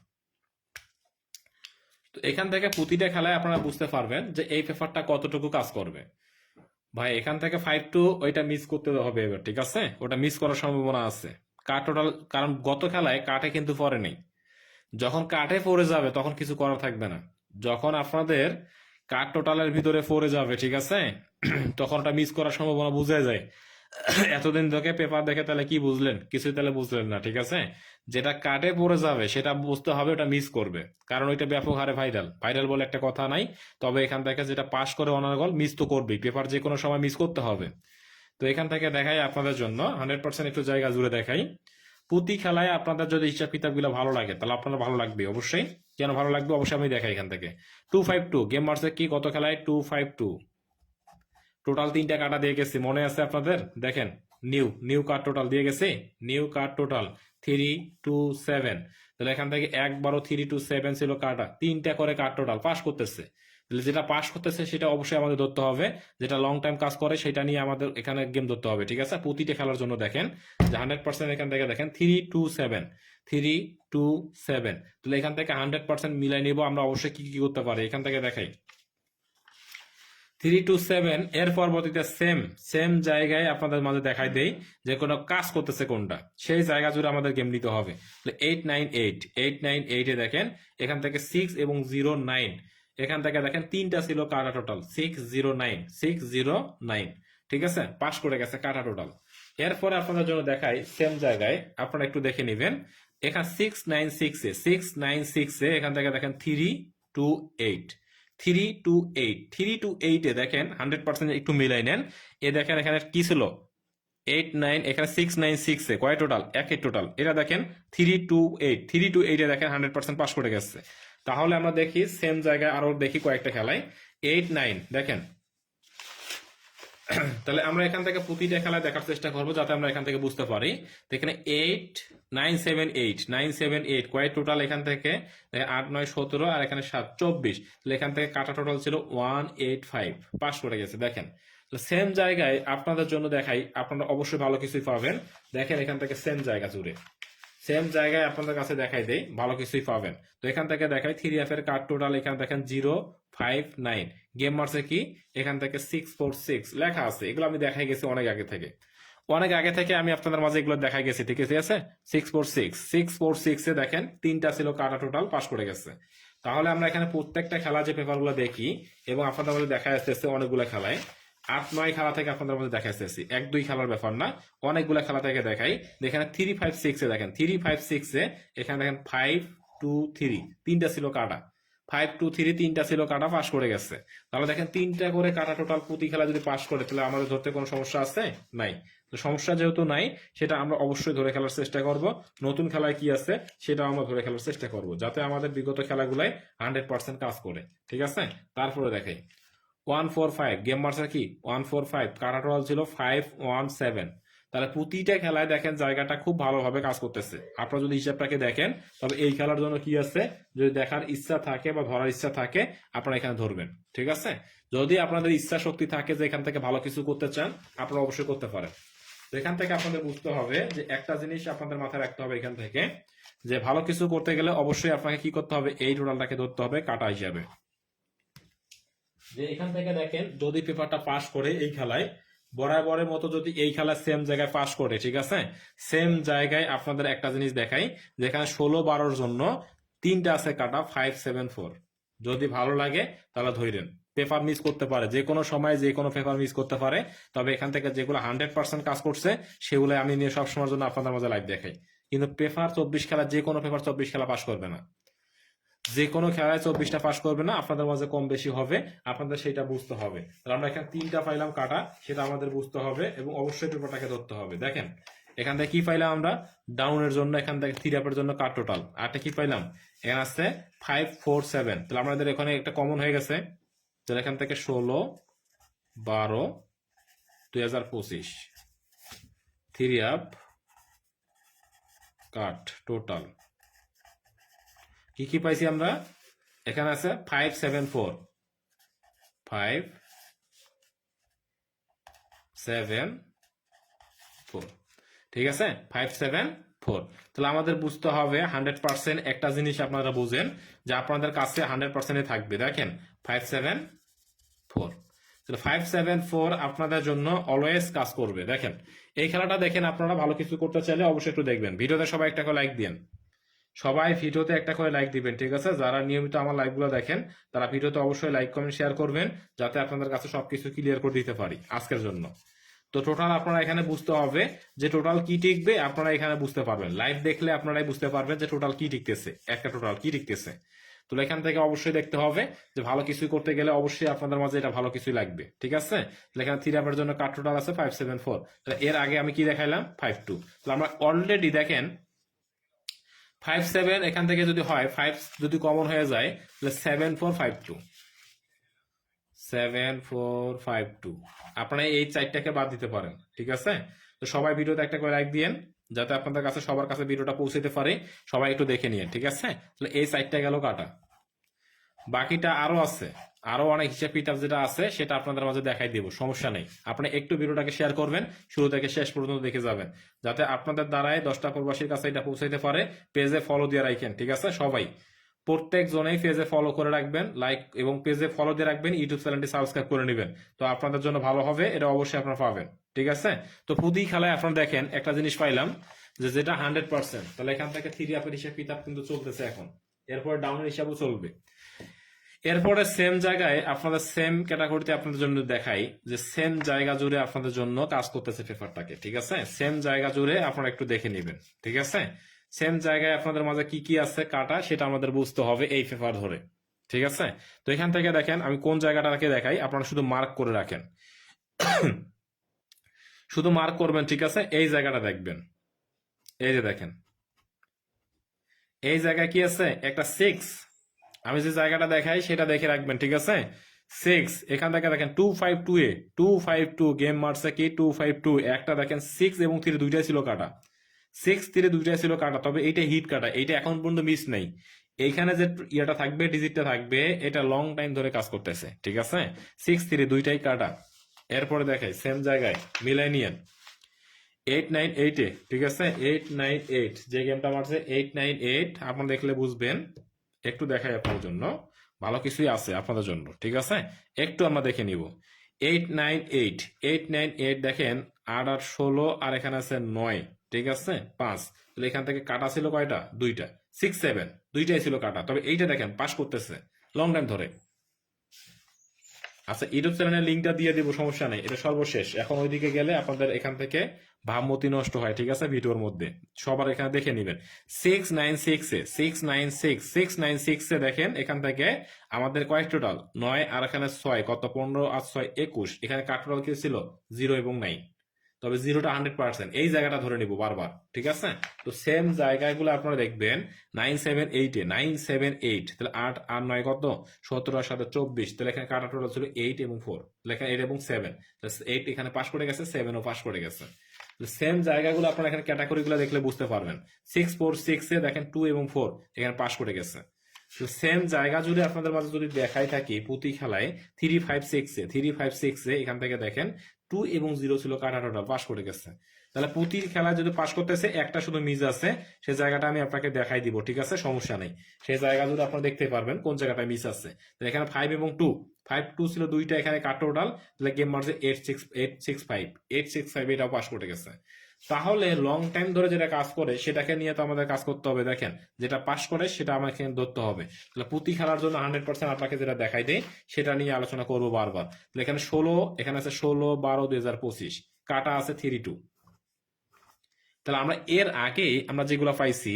তো এখান থেকে প্রতিটা খেলায় আপনারা বুঝতে পারবেন যে এই পেপারটা কতটুকু কাজ করবে। ভাই এখান থেকে 5-2 ওইটা মিস করতে হবে এবার, ঠিক আছে? ওটা মিস করার সম্ভাবনা আছে। কাট টোটাল, কারণ গত খেলায় কাটে কিন্তু পড়ে নেই। যখন কাটে পড়ে যাবে তখন কিছু করার থাকবে না। যখন আপনাদের কাট টোটালের ভিতরে পড়ে যাবে, ঠিক আছে, তখন ওটা মিস করার সম্ভাবনা বুঝে যায়। এতদিন থেকে পেপার দেখে তাহলে কি বুঝলেন? কিছুই তাহলে বুঝলেন না, ঠিক আছে? যেটা কাটে পড়ে যাবে সেটা বুঝতে হবে, ওটা মিস করবে, কারণ ওইটা ব্যাপক হারে ভাইরাল। ভাইরাল বলে একটা কথা নাই। তবে এখান থেকে যেটা পাস করে অনার্গল, মিস তো করবেই, পেপার যে কোনো সময় মিস করতে হবে। তো এখান থেকে দেখাই আপনাদের জন্য 100% একটু জায়গা জুড়ে দেখাই। প্রতি খেলায় আপনাদের যদি হিসাব কিতাবগুলো ভালো লাগে তাহলে আপনাদের ভালো লাগবে অবশ্যই। কেন ভালো লাগবে অবশ্যই আমি দেখাই। এখান থেকে 252 গেম মারছে কি গত খেলায় 252, টোটাল 3টা কাটা দিয়ে গেছে, মনে আছে আপনাদের? দেখেন, নিউ নিউ কার্ড টোটাল দিয়ে গেছে, নিউ কার্ড টোটাল 327। তাহলে এখান থেকে একবারও 327 ছিল কাটা, 3টা করে কার্ড টোটাল পাস করতেছে। তাহলে যেটা পাস করতেছে সেটা অবশ্যই আমাদের ধরতে হবে, যেটা লং টাইম কাজ করে সেটা নিয়ে আমাদের এখানে গেম ধরতে হবে, ঠিক আছে? প্রতিটা খেলার জন্য দেখেন যে 100% এখান থেকে দেখেন 327, 327। তাহলে এখান থেকে 100% মিলাই নিব আমরা। অবশ্যই কি কি করতে পারি এখান থেকে দেখাই। 327 এর পরবর্তীতে সেম সেম জায়গায় আপনাদের মাঝে দেখাই দেই যে কোনো কাজ করতেছে কোনটা, সেই জায়গা জুড়ে আমাদের গেম নিতে হবে। 898 এ দেখেন এখান থেকে 6 এবং 09, এখান থেকে দেখেন 3টা ছিল কাটা টোটাল 609, ঠিক আছে? পাস করে গেছে কাটা টোটাল। এরপরে আপনাদের জন্য দেখাই সেম জায়গায়, আপনারা একটু দেখে নেবেন। এখানে 696 এ এখান থেকে দেখেন 328, 328 এ দেখেন 100% একটু মিলাই নেন। এ দেখেন এখানে কি ছিল 89, এখানে 696 এ কয় টোটাল? একই টোটাল। এটা দেখেন 328 এ দেখেন 100% পাস করে গেছে। তাহলে আমরা দেখি সেম জায়গায় আরো দেখি কয়েকটা খেলায় 89 দেখেন। তাহলে আমরা এখান থেকে প্রতিটা খেলায় দেখার চেষ্টা করবো যাতে আমরা এখান থেকে বুঝতে পারি। তো এখানে 978 কয় টোটাল? এখান থেকে 8 9 17 আর এখানে 7 24। তাহলে এখান থেকে কাটা টোটাল ছিল 185, পাস করে গেছে। দেখেন তো সেম জায়গায় আপনাদের জন্য দেখাই, আপনারা অবশ্যই ভালো কিছুই পাবেন। দেখেন এখান থেকে সেম জায়গা জুড়ে সেম জায়গায় আপনাদের কাছে দেখাই দেই, ভালো কিছুই পাবেন। তো এখান থেকে দেখাই 3F এর কার্ড টোটাল এখানে দেখেন 059, গেম মারছে কি এখান থেকে 646 লেখা আছে। এগুলো আমি দেখাই গেছি অনেক আগে থেকে, অনেক আগে থেকে আমি আপনাদের মাঝে এগুলো দেখাই গেছি, ঠিক আছে? 646 এ দেখেন 3টা ছিল কাটা টোটাল, পাস করে গেছে। তাহলে আমরা এখানে প্রত্যেকটা খেলা যে পেপারগুলো দেখি এবং আপনাদের মধ্যে দেখা আসতেছে অনেকগুলো খেলায় 8 9 খেলা থেকে আপনাদের মধ্যে দেখা আসতেছি, 1 2 খেলার ব্যাপার না, অনেকগুলো খেলা থেকে দেখাই। এখানে 356 এ দেখেন 356 এ এখানে দেখেন 523, 3টা ছিল কাটা 523, 3টা ছিল কাটা, পাস করে গেছে। তাহলে দেখেন 3টা করে কাটা টোটাল প্রতি খেলা যদি পাস করে তাহলে আমাদের ধরতে কোনো সমস্যা আছে? নাই। তো সমস্যা যেহেতু নাই সেটা আমরা অবশ্যই ধরে খেলার চেষ্টা করব। নতুন খেলায় কি আছে সেটা আমরা ধরে খেলার চেষ্টা করব যাতে আমাদের বিগত খেলাগুলাই 100% কাজ করে, ঠিক আছে? তারপরে দেখাই 145, গেম মার্সার কি 145, কাটা টোটাল ছিল 517। তাহলে প্রতিটা খেলায় দেখেন জায়গাটা খুব ভালোভাবে কাজ করতেছে। আপনারা যদি হিসাবটাকে দেখেন তবে এই খেলার জন্য কি আছে, যদি দেখার ইচ্ছা থাকে বা ধরার ইচ্ছা থাকে আপনারা এখানে ধরবেন, ঠিক আছে? যদি আপনাদের ইচ্ছা শক্তি থাকে যে এখান থেকে ভালো কিছু করতে চান আপনারা অবশ্যই করতে পারেন। তো এখান থেকে আপনাদের বুঝতে হবে যে একটা জিনিস আপনাদের মাথায় রাখতে হবে এখান থেকে, যে ভালো কিছু করতে গেলে অবশ্যই আপনাকে কি করতে হবে, এই টোটালটাকে ধরতে হবে কাটা হিসাবে। যে এখান থেকে দেখেন যদি পেপারটা পাস করে এই খেলায় বরাবরের মতো, যদি এই খেলা সেম জায়গায় পাস করে, ঠিক আছে, সেম জায়গায় আপনাদের একটা জিনিস দেখাই, যেখানে 16 12 জন্য 3টা আছে কাটা 574। যদি ভালো লাগে তাহলে ধরেন পেপার মিস করতে পারে, যে কোনো সময় যে কোনো পেপার মিস করতে পারে। তবে এখান থেকে যেগুলো 100% কাজ করছে সেগুলো আমি নিয়ে সবসময়ের জন্য আপনাদের মাঝে লাইভ দেখাই। কিন্তু পেপার 24 খেলা, যে কোনো পেপার 24 খেলা পাস করবে না, যে কোনো খেলায় 24টা পাস করবে না, আপনাদের মাঝে কম বেশি হবে, আপনাদের সেটা বুঝতে হবে। তাহলে আমরা এখানে 3টা পাইলাম কাটা, সেটা আমাদের বুঝতে হবে এবং অবশ্যই পেপারটাকে ধরতে হবে। দেখেন এখান থেকে কি পাইলাম আমরা, ডাউনের জন্য এখান থেকে 3 আপের জন্য কাট টোটাল, আরটা কি পাইলাম এখানে আছে 547। তাহলে আমাদের এখানে একটা কমন হয়ে গেছে। তাহলে এখান থেকে 16 12 2025 3 আপ কাট টোটাল কি কি পাইছি আমরা, এখানে আছে 574, 574 4। ঠিক আছে, 574। তাহলে আমাদের বুঝতে হবে 100% একটা জিনিস আপনারা বুঝেন যে আপনাদের কাছে 100% থাকবে। দেখেন 574, তাহলে 574 আপনাদের জন্য অলওয়েজ কাজ করবে। দেখেন এই খেলাটা দেখেন, আপনারা ভালো কিছু করতে চাইলে অবশ্যই একটু দেখবেন। ভিডিওতে সবাই একটা করে লাইক দিন, সবাই ভিডিওতে একটা করে লাইক দিবেন। ঠিক আছে, যারা নিয়মিত আমার লাইভগুলো দেখেন তারা ভিডিওতে অবশ্যই লাইক কমেন্ট শেয়ার করবেন, যাতে আপনাদের কাছে সবকিছু ক্লিয়ার করে দিতে পারি আজকের জন্য। তো টোটাল আপনারা এখানে বুঝতে হবে যে টোটাল কি টিকবে, আপনারা এখানে বুঝতে পারবেন। লাইভ দেখলে আপনারাই বুঝতে পারবেন যে টোটাল কি টিকতেছে, একটা টোটাল কি টিকতেছে। তো এখান থেকে অবশ্যই দেখতে হবে যে ভালো কিছু করতে গেলে অবশ্যই আপনাদের মাঝে এটা ভালো কিছুই লাগবে। ঠিক আছে, তাহলে এখানে 3 অ্যাপের জন্য কাট টোটাল আছে 574। তাহলে এর আগে আমি কি দেখাইলাম 52। তাহলে আমরা অলরেডি দেখেন 57 এখান থেকে যদি হয়, 5 যদি কমন হয়ে যায় তাহলে 7452, 7452। আপনারা এই চারটাকে বাদ দিতে পারেন। ঠিক আছে, তো সবাই ভিডিওতে একটা করে লাইক দিয়েন, যাতে আপনাদের কাছে সবার কাছে ভিডিওটা পৌঁছাতে পারে। সবাই একটু দেখে নিন। ঠিক আছে, তাহলে এই চারটা গেল কাটা, বাকিটা আরো আছে, আরো অনেক হিসাব কিতাব যেটা আছে সেটা আপনাদের মাঝে দেখাই দিব, সমস্যা নেই। আপনি একটু ভিডিওটাকে শেয়ার করবেন, শুরু থেকে শেষ পর্যন্ত দেখে যাবেন, যাতে আপনাদের দ্বারাই 10টা প্রবাসীর কাছে এটা পৌঁছাইতে পারে। পেজে ফলো দিয়ে রাখেন। ঠিক আছে, সবাই প্রত্যেক জনেই পেজে ফলো করে রাখবেন, লাইক এবং পেজে ফলো দিয়ে রাখবেন, ইউটিউব চ্যানেলটি সাবস্ক্রাইব করে নেবেন। তো আপনাদের জন্য ভালো হবে, এটা অবশ্যই আপনারা পাবেন। ঠিক আছে, তো প্রতি খেলায় আপনারা দেখেন একটা জিনিস পাইলাম যে যেটা 100%। তাহলে এখান থেকে 3 আপের হিসাব কিতাব কিন্তু চলতেছে এখন, এরপর ডাউনের হিসাবও চলবে। এরপরে সেম জায়গায় আপনাদের সেম ক্যাটাগরিতে আপনাদের জন্য দেখাই যে সেম জায়গা জুড়ে আপনাদের জন্য কাজ করতেছে পেপারটাকে। ঠিক আছে, সেম জায়গা জুড়ে আপনারা একটু দেখে নেবেন। ঠিক আছে, সেম জায়গায় আপনাদের মাঝে কি কি আছে কাটা, সেটা আমাদের বুঝতে হবে এই পেপার ধরে। ঠিক আছে, তো এখান থেকে দেখেন আমি কোন জায়গাটাকে দেখাই, আপনারা শুধু মার্ক করে রাখেন, শুধু মার্ক করবেন। ঠিক আছে, এই জায়গাটা দেখবেন, এই যে দেখেন এই জায়গায় কি আছে, একটা 6। আমি যে জায়গাটা দেখাই সেটা দেখে রাখবেন। ঠিক আছে, 6 এখান থেকে দেখেন 252 এ 252 গেম মারছে কি 252, একটা দেখেন 6 এবং 3 দুইটাই ছিল কাটা, 6 3 দুইটাই ছিল কাটা, তবে এইটা হিট কাটা, এইটা এখন পর্যন্ত মিস নেই। এইখানে যে ইয়েটা থাকবে, ডিজিটটা থাকবে, এটা লং টাইম ধরে কাজ করতেছে। ঠিক আছে, 6 3 দুইটাই কাটা। এরপরে দেখাই সেম জায়গায় মিলেনিয়ান 898 এ। ঠিক আছে, 898 যে গেমটা মারছে 898, আপনারা দেখলে বুঝবেন। একটু দেখাই আপনার জন্য, ভালো কিছুই আছে আপনাদের জন্য। ঠিক আছে, একটু আমরা দেখে নিব। 898 দেখেন 8 আর 16, আর এখানে আছে 9। ঠিক আছে, 5। তাহলে এখান থেকে কাটা ছিল কয়টা, দুইটা। 6 7 দুইটাই ছিল কাটা, তবে এইটা দেখেন পাস করতেছে লং টাইম ধরে। আচ্ছা, ইউটিউব চ্যানেলের লিঙ্কটা দিয়ে দিব, সমস্যা নেই, এটা সর্বশেষ। এখন ওইদিকে গেলে আপনাদের এখান থেকে ভাবমতি নষ্ট হয়। ঠিক আছে, ভিডিওর মধ্যে সবার এখানে দেখে নেবেন। 696 এ দেখেন এখান থেকে আমাদের কয়েক টোটাল 9, আর এখানে 6, কত 15 আর 6 21। এখানে কাট টোটাল কি ছিল 0 এবং 9, তবে 0টা 100%, এই জায়গাটা ধরে নিব বারবার। ঠিক আছে, তো সেম জায়গাগুলো আপনারা দেখবেন 978 তাহলে 8 আর 9 কত 17 আর 7 24। তাহলে এখানে কাটা টোটাল ছিল 8 এবং 4, তাহলে এখানে 8 এবং 7, 8 এখানে পাস করে গেছে, 7ও পাস করে গেছে। সেম জায়গাগুলো আপনারা এখানে ক্যাটাগরিগুলো দেখলে বুঝতে পারবেন। 646 এ দেখেন 2 এবং 4 এখানে পাস করে গেছে। তো সেম জায়গা জুড়ে আপনাদের মাঝে যদি দেখাই থাকি প্রতি খেলায় 356 এ এখান থেকে দেখেন 2 এবং 0 ছিল কাটা টোটাল পাস করে গেছে। তাহলে প্রতি খেলায় যদি পাস করতেছে, একটা শুধু মিস আছে, সেই জায়গাটা আমি আপনাকে দেখাই দিব। ঠিক আছে, সমস্যা নেই, সেই জায়গা যদি আপনারা দেখতে পারবেন কোন জায়গাটা মিস আছে। এখানে 5 এবং 2, 5 2 ছিল দুইটা এখানে কাট টোটাল, তাহলে গেম মারছে 865 এটাও পাস করে গেছে। তাহলে লং টাইম ধরে যেটা কাজ করে সেটাকে নিয়ে তো আমাদের কাজ করতে হবে। দেখেন যেটা পাস করে সেটা আমাকে ধরতে হবে। তাহলে প্রতি খেলার জন্য 100% আপনাকে যেটা দেখাই দেয় সেটা নিয়ে আলোচনা করবো বারবার। তাহলে এখানে 16, এখানে আছে 16/12/2025, কাটা আছে 32। তাহলে আমরা এর আগে আমরা যেগুলো পাইছি,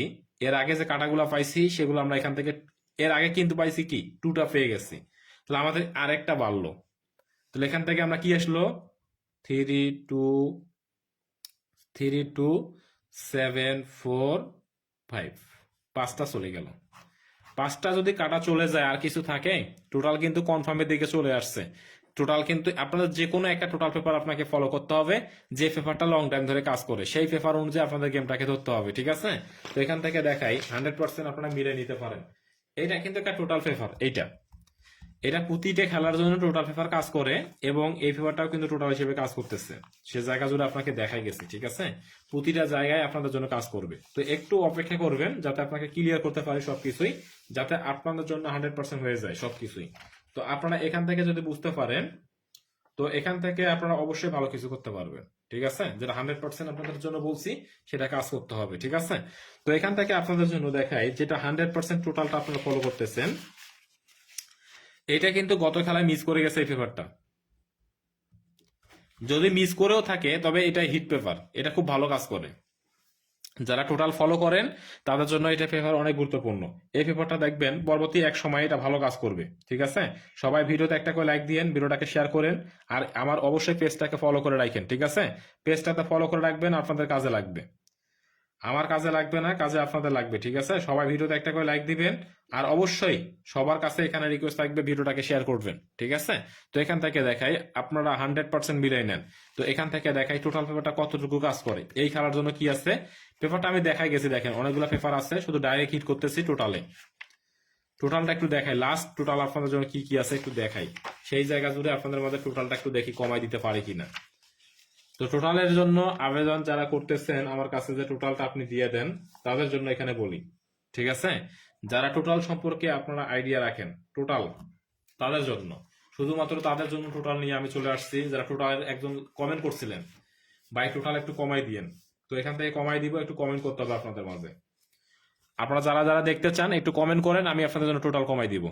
এর আগে যে কাটাগুলো পাইছি সেগুলো আমরা এখান থেকে এর আগে কিন্তু পাইছি কি 2টা পেয়ে গেছি। তাহলে আমাদের আরেকটা বাড়লো। তাহলে এখান থেকে আমরা কি আসলো 32745, 5টা চলে গেল। 5টা যদি কাটা চলে যায় আর কিছু থাকে, টোটাল কিন্তু কনফার্মের দিকে চলে আসছে। টোটাল কিন্তু আপনাদের যে কোনো একটা টোটাল পেপার আপনাকে ফলো করতে হবে, যে পেপারটা লং টাইম ধরে কাজ করে সেই পেপার অনুযায়ী আপনাদের গেমটাকে ধরতে হবে। ঠিক আছে, তো এখান থেকে দেখাই 100% আপনারা মিলে নিতে পারেন। এইটা কিন্তু একটা টোটাল পেপার, এইটা এটা প্রতিটা খেলার জন্য টোটাল পেপার কাজ করে, এবং এই পেপারটাও কিন্তু টোটাল হিসেবে কাজ করতেছে। সে জায়গা জুড়ে আপনাকে দেখাই গেছে, ঠিক আছে? প্রতিটা জায়গায় আপনাদের জন্য কাজ করবে। তো একটু অপেক্ষা করবেন যাতে আপনাকে ক্লিয়ার করতে পারে সবকিছুই, যাতে আপনাদের জন্য 100% হয়ে যায় সবকিছুই। তো আপনারা এখান থেকে যদি বুঝতে পারেন, তো এখান থেকে আপনারা অবশ্যই ভালো কিছু করতে পারবেন, ঠিক আছে? যেটা 100% আপনাদের জন্য বলছি সেটা কাজ করতে হবে, ঠিক আছে? তো এখান থেকে আপনাদের জন্য দেখাই, যেটা 100% টোটালটা আপনারা ফলো করতেছেন, এটা কিন্তু গত খেলায় মিস করে গেছে এই পেপারটা। যদি মিস করেও থাকে তবে এটা হিট পেপার, এটা খুব ভালো কাজ করে। যারা টোটাল ফলো করেন তাদের জন্য এটা পেপার অনেক গুরুত্বপূর্ণ। এই পেপারটা দেখবেন পরবর্তী এক সময় এটা ভালো কাজ করবে, ঠিক আছে? সবাই ভিডিওতে একটা করে লাইক দিয়েন, ভিডিওটাকে শেয়ার করেন, আর আমার অবশ্যই পেজটাকে ফলো করে রাখেন, ঠিক আছে? পেজটাতে ফলো করে রাখবেন, আপনাদের কাজে লাগবে। আমার কাজে লাগবে না, কাজে আপনাদের লাগবে, ঠিক আছে? সবাই ভিডিওতে একটা করে লাইক দিবেন, আর অবশ্যই সবার কাছে এখানে রিকোয়েস্ট থাকবে ভিডিওটাকে শেয়ার করবেন, ঠিক আছে? তো এখান থেকে দেখাই আপনারা 100% মিলাই নেন। তো এখান থেকে দেখাই টোটাল পেপারটা কতটুকু কাজ করে, এই খেলার জন্য কি আছে। পেপারটা আমি দেখাই গেছি, দেখেন অনেকগুলো পেপার আছে, শুধু ডাইরেক্ট হিট করতেছি টোটালে। টোটালটা একটু দেখাই, লাস্ট টোটাল আপনাদের জন্য কি কি আছে একটু দেখাই, সেই জায়গা জুড়ে আপনাদের মধ্যে টোটালটা একটু দেখি কমাই দিতে পারি কিনা। তো টোটালের জন্য আবেদন যারা করতেছেন আমার কাছে, যে টোটালটা আপনি দিয়ে দেন, তাদের জন্য এখানে বলি, ঠিক আছে? যারা টোটাল সম্পর্কে আপনারা আইডিয়া রাখেন, টোটাল তাদের জন্য, শুধুমাত্র তাদের জন্য টোটাল নিয়ে আমি চলে আসছি। যারা টোটাল একজন কমেন্ট করছিলেন, ভাই টোটাল একটু কমাই দিয়েন, তো এখান থেকে কমাই দিব, একটু কমেন্ট করতে হবে আপনাদের মাঝে। আপনারা যারা যারা দেখতে চান একটু কমেন্ট করেন, আমি আপনাদের জন্য টোটাল কমাই দিব।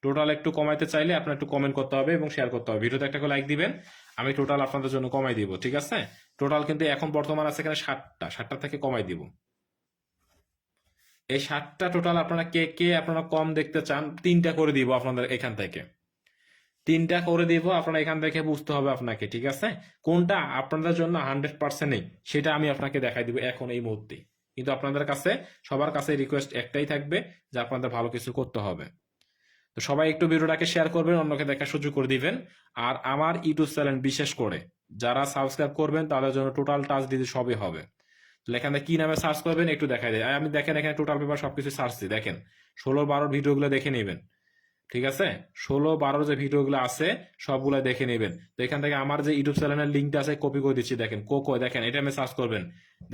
টোটাল একটু কমাইতে চাইলে আপনার একটু কমেন্ট করতে হবে এবং শেয়ার করতে হবে, ভিডিওতে একটা করে লাইক দিবেন, আমি টোটাল আপনাদের জন্য কমাই দিব, ঠিক আছে? টোটাল কিন্তু এখন বর্তমান আছে এখানে 60টা থেকে কমাই দিব। এই 60টা টোটাল আপনারা কে কে আপনারা কম দেখতে চান, 3টা করে দিব আপনাদের এখান থেকে, 3টা করে দিব। আপনারা এখান থেকে বুঝতে হবে আপনাকে, ঠিক আছে? কোনটা আপনাদের জন্য 100% নেই সেটা আমি আপনাকে দেখাই দিব এখন এই মুহূর্তে। কিন্তু আপনাদের কাছে সবার কাছে রিকোয়েস্ট একটাই থাকবে, যে আপনাদের ভালো কিছু করতে হবে। তো সবাই একটু ভিডিওটাকে শেয়ার করবেন, অন্যকে দেখার সুযোগ করে দিবেন। আর আমার ইউটিউব চ্যানেল বিশেষ করে যারা সাবস্ক্রাইব করবেন তাদের জন্য টোটাল টাচ দিতে সবই হবে। তাহলে এখানে কি নামে সার্চ করবেন একটু দেখাই দেয়, আমি দেখেন এখানে টোটাল পেপার সবকিছু সার্চ দিই, দেখেন 16-12 ভিডিওগুলো দেখে নেবেন, ঠিক আছে? 16-12 যে ভিডিওগুলো আছে সবগুলো দেখে নেবেন। তো এখান থেকে আমার যে ইউটিউব চ্যানেলের লিঙ্কটা আছে কপি করে দিচ্ছি, দেখেন কোকো, দেখেন এটা আমি সার্চ করবেন,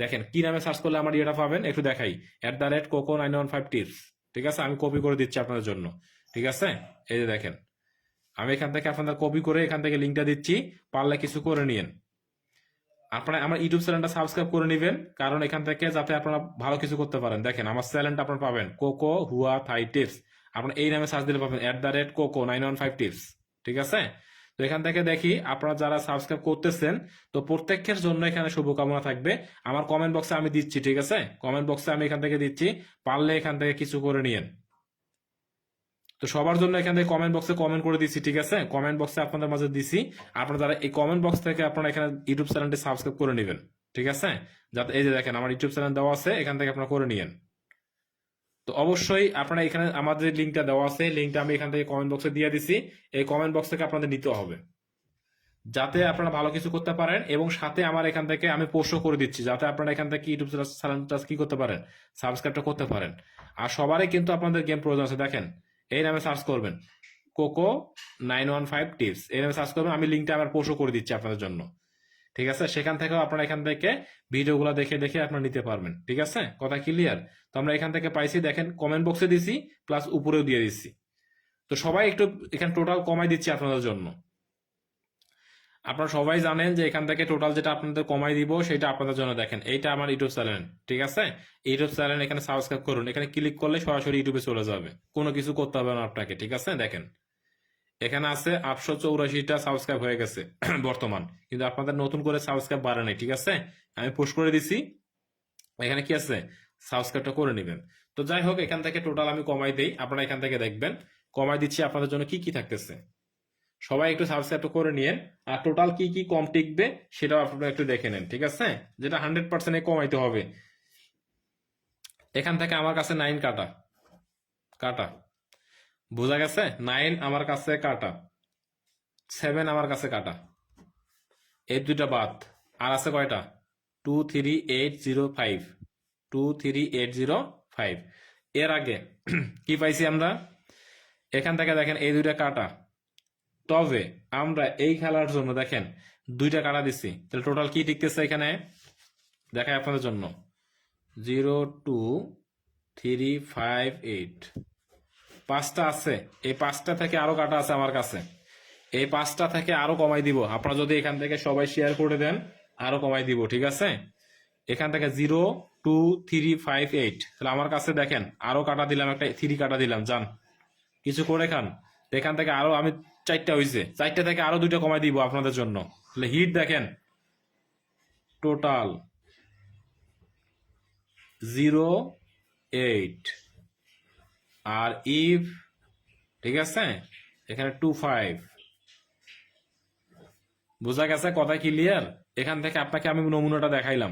দেখেন কি নামে সার্চ করলে আমার ইয়েটা পাবেন একটু দেখাই, @coco915tips, ঠিক আছে? আমি কপি করে দিচ্ছি আপনাদের জন্য, ঠিক আছে? এই যে দেখেন, আমি এখান থেকে আপনাদের কপি করে এখান থেকে লিঙ্কটা দিচ্ছি, পারলে কিছু করে নিয়েন। আপনারা আমার ইউটিউব চ্যানেলটা সাবস্ক্রাইব করে নেবেন, কারণ এখান থেকে যাতে আপনারা ভালো কিছু করতে পারেন। দেখেন আমার চ্যানেলটা আপনারা পাবেন কোকো হুয়া থাই টিপস, আপনারা এই নামে সার্চ দিলে পাবেন @coco915tips, ঠিক আছে? তো এখান থেকে দেখি আপনারা যারা সাবস্ক্রাইব করতেছেন, তো প্রত্যেকের জন্য এখানে শুভকামনা থাকবে। আমার কমেন্ট বক্সে আমি দিচ্ছি, ঠিক আছে? কমেন্ট বক্সে আমি এখান থেকে দিচ্ছি, পারলে এখান থেকে কিছু করে নিয়েন। তো সবার জন্য এখান থেকে কমেন্ট বক্সে কমেন্ট করে দিচ্ছি, ঠিক আছে? কমেন্ট বক্সে আপনাদের মাঝে দিছি, আপনারা যারা এই কমেন্ট বক্স থেকে আপনারা এখানে ইউটিউব চ্যানেলটি সাবস্ক্রাইব করে নেবেন, ঠিক আছে? যাতে এই যে দেখেন আমার ইউটিউব চ্যানেল দেওয়া আছে, এখান থেকে আপনারা করে নিয়েন। তো অবশ্যই আপনারা এখানে আমাদের লিঙ্কটা দেওয়া আছে, লিঙ্কটা আমি এখান থেকে কমেন্ট বক্সে দিয়ে দিছি, এই কমেন্ট বক্স থেকে আপনাদের নিতে হবে, যাতে আপনারা ভালো কিছু করতে পারেন। এবং সাথে আমার এখান থেকে আমি পোস্টও করে দিচ্ছি, যাতে আপনারা এখান থেকে ইউটিউব চ্যানেলটা কি করতে পারেন, সাবস্ক্রাইবটা করতে পারেন। আর সবারই কিন্তু আপনাদের গেম প্রয়োজন আছে, দেখেন এই নামে সার্চ করবেন coco915tips, এই নামে সার্চ করবেন, আমি লিঙ্কটা আমার পোস্টও করে দিচ্ছি আপনাদের জন্য, ঠিক আছে? সেখান থেকেও আপনারা এখান থেকে ভিডিওগুলো দেখে দেখে আপনারা নিতে পারবেন, ঠিক আছে? কথা ক্লিয়ার? তো আমরা এখান থেকে পাইছি, দেখেন কমেন্ট বক্সে দিছি, প্লাস উপরেও দিয়ে দিচ্ছি। তো সবাই একটু এখানে টোটাল কমাই দিচ্ছি আপনাদের জন্য। আপনারা সবাই জানেন যে এখান থেকে টোটাল যেটা আপনাদের কমাই দিব সেটা আপনাদের জন্য, দেখেন এইটা আমার ইউটিউব চ্যানেল, ঠিক আছে? ইউটিউব চ্যানেল এখানে সাবস্ক্রাইব করুন, এখানে ক্লিক করলে সরাসরি ইউটিউবে চলে যাবে, কোনো কিছু করতে হবে না আপনাকে, ঠিক আছে? দেখেন এখানে আছে 884টা সাবস্ক্রাইব হয়ে গেছে বর্তমান, কিন্তু আপনাদের নতুন করে সাবস্ক্রাইব বাড়ে নাই, ঠিক আছে? আমি পোস্ট করে দিছি, এখানে কি আছে, সাবস্ক্রাইবটা করে নেবেন। তো যাই হোক, এখান থেকে টোটাল আমি কমাই দেই, আপনারা এখান থেকে দেখবেন কমাই দিচ্ছি আপনাদের জন্য কি কি থাকতেছে। সবাই একটু সাবস্ক্রাইব করে নিয়েন, আর টোটাল কি কি কম টিকবে সেটাও আপনারা একটু দেখে নেন, ঠিক আছে? যেটা 100% কমাইতে হবে। এখান থেকে আমার কাছে 9 কাটা কাটা, বোঝা গেছে? 9 আমার কাছে কাটা, 7 আমার কাছে কাটা, এই দুইটা বাদ, আর আছে কয়টা, 23805, 23805। এর আগে কি পাইছি আমরা, এখান থেকে দেখেন এই দুইটা কাটা, তবে আমরা এই খেলার জন্য দেখেন দুইটা কাটা দিচ্ছি, তাহলে টোটাল কি টিকতেছে এখানে দেখায় আপনাদের জন্য 0 2 3 5 8 পাঁচটা আছে। এই পাঁচটা থেকে আরো কাটা আছে আমার কাছে, এই পাঁচটা থেকে আরো কমাই দিব। আপনারা যদি এখান থেকে সবাই শেয়ার করে দেন আরো কমাই দিব, ঠিক আছে। এখান থেকে 0 2 3 5 8, তাহলে আমার কাছে দেখেন আরো কাটা দিলাম, একটা 3 কাটা দিলাম, যান কিছু করে খান। এখান থেকে আরো আমি চারটা হয়েছে, চারটা থেকে আরো দুইটা কমাই দিব আপনাদের জন্য। তাহলে হিট দেখেন টোটাল 0 8, আর ইভ ঠিক আছে এখানে 2 5। বোঝা গেছে কথা ক্লিয়ার? এখান থেকে আপনাকে আমি নমুনাটা দেখাইলাম,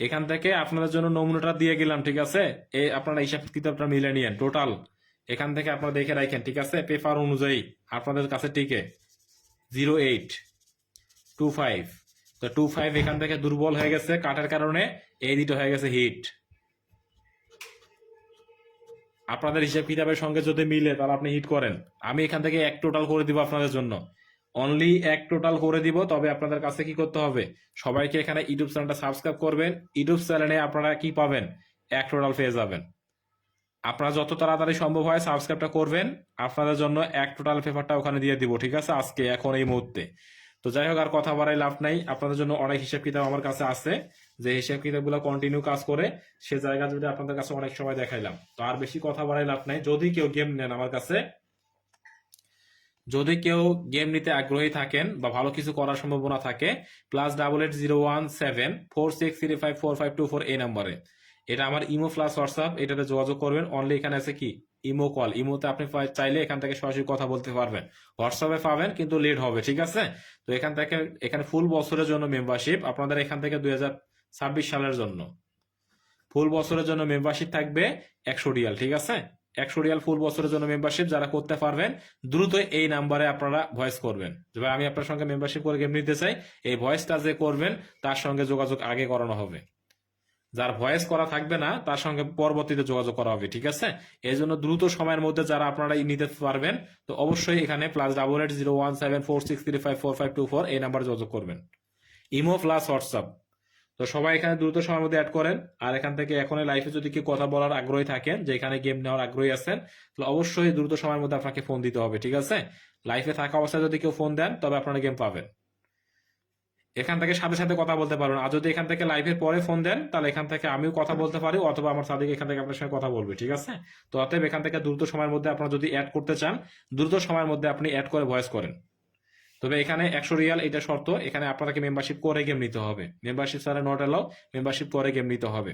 এখান থেকে আপনাদের জন্য নমুনাটা দিয়ে গেলাম, ঠিক আছে। এই আপনারা হিসাব কিতাবটা মিলে নিয়েন টোটাল, এখান থেকে আপনারা দেখে রাখেন, ঠিক আছে, পেপার অনুযায়ী আপনাদের কাছে টিকে 0 8 2 5। তো 2 5 এখান থেকে দুর্বল হয়ে গেছে কাটার কারণে, এই দুটো হয়ে গেছে হিট। আপনাদের হিসাব কিতাবের সঙ্গে যদি মিলে তাহলে আপনি হিট করেন। আমি এখান থেকে এক টোটাল করে দিব আপনাদের জন্য, অনলি এক টোটাল করে দিব। তবে আপনাদের কাছে কি করতে হবে, সবাইকে এখানে ইউটিউব চ্যানেলটা সাবস্ক্রাইব করবেন। ইউটিউব চ্যানেলে আপনারা কি পাবেন, এক টোটাল পেয়ে যাবেন। আপনারা যত তাড়াতাড়ি সম্ভব হয় সাবস্ক্রাইবটা করবেন, আপনাদের জন্য এক টোটাল পেপারটা ওখানে দিয়ে দিব, ঠিক আছে, আজকে এখন এই মুহূর্তে। তো যাই হোক, আর কথা বাড়াই লাভ নাই, আপনাদের জন্য অনেক হিসাব কিতাব আমার কাছে আছে, যে হিসাব কিতাবগুলো কন্টিনিউ কাজ করে সে জায়গা যদি আপনাদের কাছে অনেক সময় দেখাইলাম। তো আর বেশি কথা বাড়াই লাভ নাই। যদি কেউ গেম নেন আমার কাছে, যদি কেউ গেম নিতে আগ্রহী থাকেন বা ভালো কিছু করার সম্ভাবনা থাকে, +880174635452 এই নাম্বারে, এটা আমার ইমো প্লাস হোয়াটসঅ্যাপ, এটাতে যোগাযোগ করবেন। অনলি এখানে আছে কি ইমো কল, ইমোতে আপনি চাইলে এখান থেকে সরাসরি কথা বলতে পারবেন। হোয়াটসঅ্যাপে পাবেন কিন্তু লেট হবে, ঠিক আছে। তো এখান থেকে এখানে ফুল বছরের জন্য মেম্বারশিপ আপনাদের, এখান থেকে 2026 সালের জন্য ফুল বছরের জন্য মেম্বারশিপ থাকবে 100 রিয়াল, ঠিক আছে। 100 রিয়াল ফুল বছরের জন্য মেম্বারশিপ। যারা করতে পারবেন দ্রুত এই নাম্বারে আপনারা ভয়েস করবেন যে ভাই আমি আপনার সঙ্গে মেম্বারশিপ করে গেম নিতে চাই। এই ভয়েসটা যে করবেন তার সঙ্গে যোগাযোগ আগে করানো হবে, যার ভয়েস করা থাকবে না তার সঙ্গে পরবর্তীতে যোগাযোগ করা হবে, ঠিক আছে। এই জন্য দ্রুত সময়ের মধ্যে যারা আপনারা নিতে পারবেন, তো অবশ্যই এখানে +880174635452 এই নাম্বারে যোগাযোগ করবেন, ইমো প্লাস হোয়াটসঅ্যাপ। তো সবাই এখানে দ্রুত সময়ের মধ্যে অ্যাড করেন। আর এখান থেকে এখন লাইফে যদি কেউ কথা বলার আগ্রহী থাকেন, যে এখানে গেম নেওয়ার আগ্রহী আছেন, তাহলে অবশ্যই দ্রুত সময়ের মধ্যে আপনাকে ফোন দিতে হবে, ঠিক আছে। লাইফে থাকা অবস্থায় যদি কেউ ফোন দেন তবে আপনারা গেম পাবেন। এখান থেকে সাথে সাথে কথা বলতে পারবেন। আর যদি এখান থেকে লাইভের পরে ফোন দেন তাহলে এখান থেকে আমিও কথা বলতে পারি, অথবা আমার সাদিক এখান থেকে আপনার সঙ্গে কথা বলবে, ঠিক আছে। তো অতএব এখান থেকে দ্রুত সময়ের মধ্যে আপনারা যদি অ্যাড করতে চান, দ্রুত সময়ের মধ্যে আপনি অ্যাড করে ভয়েস করেন। তবে এখানে 100 রিয়াল এটা শর্ত, এখানে আপনাকে মেম্বারশিপ করে গেম নিতে হবে। মেম্বারশিপ ছাড়া নট অ্যালাউ, মেম্বারশিপ করে গেম নিতে হবে।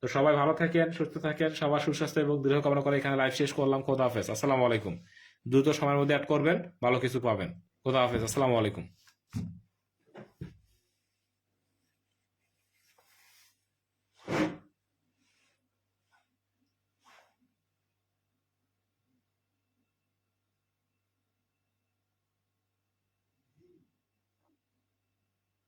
তো সবাই ভালো থাকেন, সুস্থ থাকেন, সবার সুস্বাস্থ্য এবং দৃঢ় কামনা করে এখানে লাইভ শেষ করলাম। খোদা হাফেজ, আসসালামু আলাইকুম। দ্রুত সময়ের মধ্যে অ্যাড করবেন, ভালো কিছু পাবেন। খোদা হাফেজ, আসসালামু আলাইকুম।